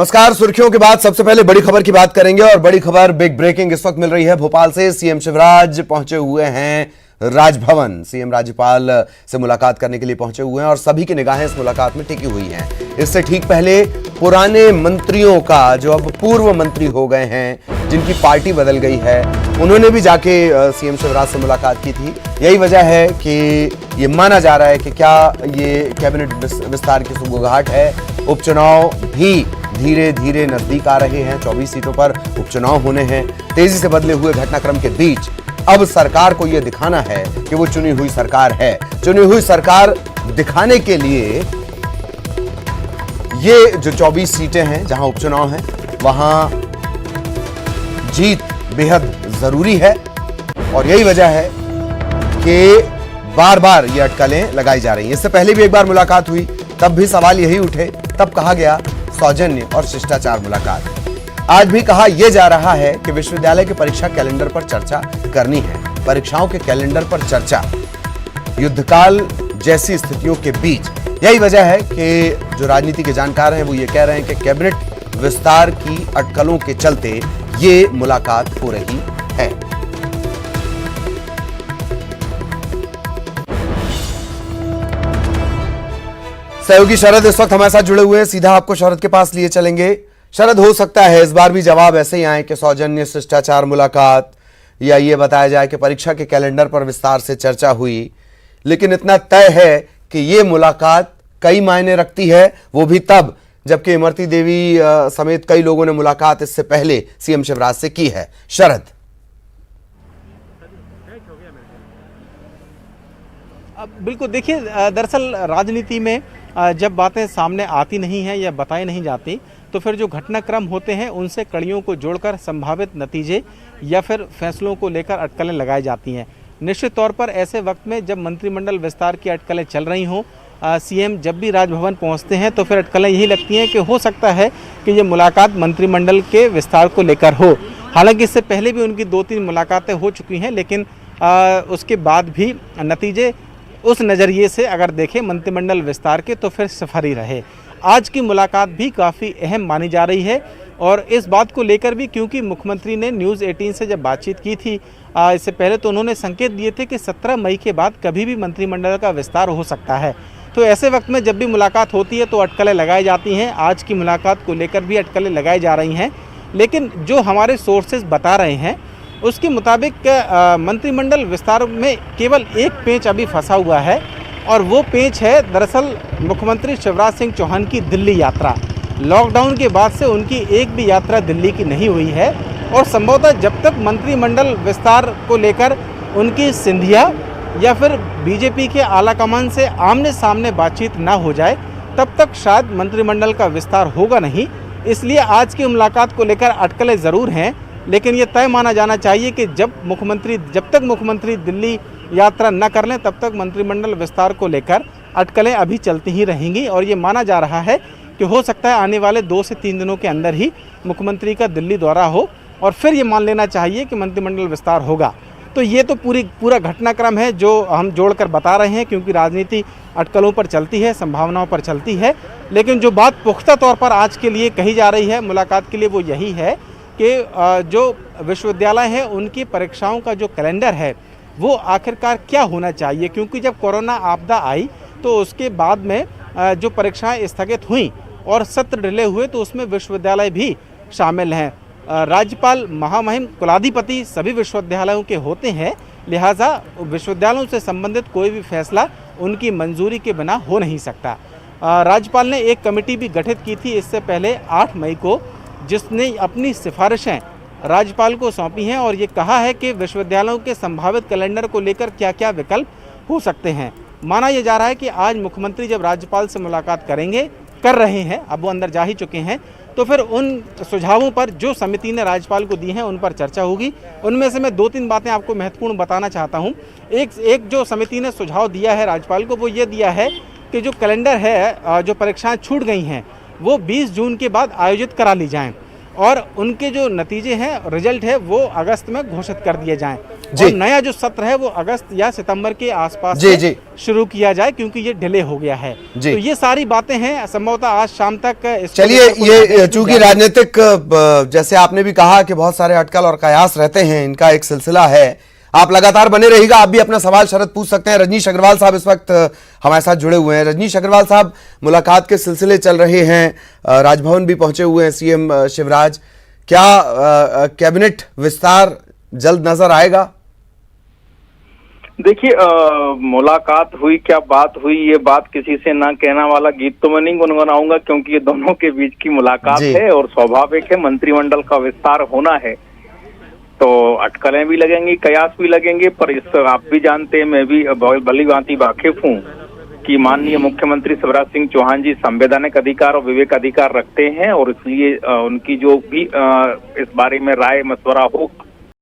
नमस्कार। सुर्खियों के बाद सबसे पहले बड़ी खबर की बात करेंगे और बड़ी खबर बिग ब्रेकिंग इस वक्त मिल रही है भोपाल से। सीएम शिवराज पहुंचे हुए हैं राजभवन। सीएम राज्यपाल से मुलाकात करने के लिए पहुंचे हुए हैं और सभी की निगाहें इस मुलाकात में टिकी हुई हैं। इससे ठीक पहले पुराने मंत्रियों का, जो अब पूर्व मंत्री हो गए हैं, जिनकी पार्टी बदल गई है, उन्होंने भी जाके सीएम शिवराज से मुलाकात की थी। यही वजह है कि ये माना जा रहा है कि क्या ये कैबिनेट विस्तार की सुगबुगाहट है। उपचुनाव भी धीरे धीरे नजदीक आ रहे हैं। 24 सीटों पर उपचुनाव होने हैं। तेजी से बदले हुए घटनाक्रम के बीच अब सरकार को यह दिखाना है कि वो चुनी हुई सरकार है। चुनी हुई सरकार दिखाने के लिए ये जो 24 सीटें हैं जहां उपचुनाव हैं, वहां जीत बेहद जरूरी है और यही वजह है कि बार बार ये अटकलें लगाई जा रही हैं। इससे पहले भी एक बार मुलाकात हुई, तब भी सवाल यही उठे। तब कहा गया सौजन्य और शिष्टाचार मुलाकात। आज भी कहा यह जा रहा है कि विश्वविद्यालय के परीक्षा कैलेंडर पर चर्चा करनी है। परीक्षाओं के कैलेंडर पर चर्चा युद्धकाल जैसी स्थितियों के बीच। यही वजह है कि जो राजनीति के जानकार हैं वो ये कह रहे हैं कि कैबिनेट विस्तार की अटकलों के चलते ये मुलाकात हो रही है। सहयोगी शरद इस वक्त हमारे साथ जुड़े हुए हैं। सीधा आपको शरद के पास लिए चलेंगे। शरद, हो सकता है इस बार भी जवाब ऐसे ही आए कि सौजन्य शिष्टाचार मुलाकात, या ये बताया जाए कि परीक्षा के कैलेंडर पर विस्तार से चर्चा हुई, लेकिन इतना तय है कि ये मुलाकात कई मायने रखती है, वो भी तब जबकि इमरती देवी समेत कई लोगों ने मुलाकात इससे पहले सीएम शिवराज से की है। शरद, बिल्कुल, देखिए, दरअसल राजनीति में जब बातें सामने आती नहीं हैं या बताई नहीं जाती, तो फिर जो घटनाक्रम होते हैं उनसे कड़ियों को जोड़कर संभावित नतीजे या फिर फैसलों को लेकर अटकलें लगाई जाती हैं। निश्चित तौर पर ऐसे वक्त में जब मंत्रिमंडल विस्तार की अटकलें चल रही हों, सीएम जब भी राजभवन पहुंचते हैं तो फिर अटकलें यही लगती हैं कि हो सकता है कि ये मुलाकात मंत्रिमंडल के विस्तार को लेकर हो। हालांकि इससे पहले भी उनकी 2-3 मुलाकातें हो चुकी हैं, लेकिन उसके बाद भी नतीजे उस नज़रिए से अगर देखें मंत्रिमंडल विस्तार के तो फिर सफर ही रहे। आज की मुलाकात भी काफ़ी अहम मानी जा रही है और इस बात को लेकर भी, क्योंकि मुख्यमंत्री ने न्यूज़ 18 से जब बातचीत की थी इससे पहले, तो उन्होंने संकेत दिए थे कि 17 मई के बाद कभी भी मंत्रिमंडल का विस्तार हो सकता है। तो ऐसे वक्त में जब भी मुलाकात होती है तो अटकलें लगाई जाती हैं। आज की मुलाकात को लेकर भी अटकलें लगाई जा रही हैं, लेकिन जो हमारे सोर्सेज बता रहे हैं उसके मुताबिक मंत्रिमंडल विस्तार में केवल एक पेंच अभी फंसा हुआ है और वो पेंच है दरअसल मुख्यमंत्री शिवराज सिंह चौहान की दिल्ली यात्रा। लॉकडाउन के बाद से उनकी एक भी यात्रा दिल्ली की नहीं हुई है और संभवतः जब तक मंत्रिमंडल विस्तार को लेकर उनकी सिंधिया या फिर बीजेपी के आलाकमान से आमने सामने बातचीत ना हो जाए, तब तक शायद मंत्रिमंडल का विस्तार होगा नहीं। इसलिए आज की मुलाकात को लेकर अटकलें ज़रूर हैं, लेकिन ये तय माना जाना चाहिए कि जब तक मुख्यमंत्री दिल्ली यात्रा न कर लें तब तक मंत्रिमंडल विस्तार को लेकर अटकलें अभी चलती ही रहेंगी। और ये माना जा रहा है कि हो सकता है आने वाले 2 से 3 दिनों के अंदर ही मुख्यमंत्री का दिल्ली दौरा हो और फिर ये मान लेना चाहिए कि मंत्रिमंडल विस्तार होगा। तो ये तो पूरा घटनाक्रम है जो हम जोड़कर बता रहे हैं, क्योंकि राजनीति अटकलों पर चलती है, संभावनाओं पर चलती है। लेकिन जो बात पुख्ता तौर पर आज के लिए कही जा रही है मुलाकात के लिए, वो यही है कि जो विश्वविद्यालय है उनकी परीक्षाओं का जो कैलेंडर है वो आखिरकार क्या होना चाहिए, क्योंकि जब कोरोना आपदा आई तो उसके बाद में जो परीक्षाएं स्थगित हुई और सत्र डिले हुए तो उसमें विश्वविद्यालय भी शामिल हैं। राज्यपाल महामहिम कुलाधिपति सभी विश्वविद्यालयों के होते हैं, लिहाजा विश्वविद्यालयों से संबंधित कोई भी फैसला उनकी मंजूरी के बिना हो नहीं सकता। राज्यपाल ने एक कमेटी भी गठित की थी इससे पहले 8 मई को, जिसने अपनी सिफारिशें राज्यपाल को सौंपी हैं और ये कहा है कि विश्वविद्यालयों के संभावित कैलेंडर को लेकर क्या क्या विकल्प हो सकते हैं। माना यह जा रहा है कि आज मुख्यमंत्री जब राज्यपाल से मुलाकात कर रहे हैं, अब वो अंदर जा ही चुके हैं, तो फिर उन सुझावों पर जो समिति ने राज्यपाल को दी हैं उन पर चर्चा होगी। उनमें से मैं 2-3 बातें आपको महत्वपूर्ण बताना चाहता हूँ। एक जो समिति ने सुझाव दिया है राज्यपाल को, वो ये दिया है कि जो कैलेंडर है, जो परीक्षाएँ छूट गई हैं, वो 20 जून के बाद आयोजित करा ली जाएं और उनके जो नतीजे हैं, रिजल्ट है, वो अगस्त में घोषित कर दिए जाएं। जी। और नया जो सत्र है वो अगस्त या सितंबर के आसपास जी, से जी। शुरू किया जाए, क्योंकि ये डिले हो गया है। जी। तो ये सारी बातें हैं, संभवतः आज शाम तक इसको चलिए, लेकर कोई आदेश ये भी चूंकि जारी- राजनीतिक जैसे आपने भी कहा कि बहुत सारे अटकल और कयास रहते हैं, इनका एक सिलसिला है, आप लगातार बने रहिएगा। आप भी अपना सवाल शरद पूछ सकते हैं। रजनीश अग्रवाल साहब इस वक्त हमारे साथ जुड़े हुए हैं। रजनीश अग्रवाल साहब, मुलाकात के सिलसिले चल रहे हैं, राजभवन भी पहुंचे हुए हैं सीएम शिवराज। क्या कैबिनेट विस्तार जल्द नजर आएगा? देखिए, मुलाकात हुई, क्या बात हुई, ये बात किसी से ना कहना वाला गीत तो मैं नहीं गुनगुनाऊंगा, क्योंकि ये दोनों के बीच की मुलाकात जी। है और स्वाभाविक है, मंत्रिमंडल का विस्तार होना है तो अटकलें भी लगेंगी, कयास भी लगेंगे। पर इस आप भी जानते हैं, मैं भी भली भांति वाकिफ हूँ कि माननीय मुख्यमंत्री शिवराज सिंह चौहान जी संवैधानिक अधिकार और विवेक अधिकार रखते हैं, और इसलिए उनकी जो भी इस बारे में राय मशवरा हो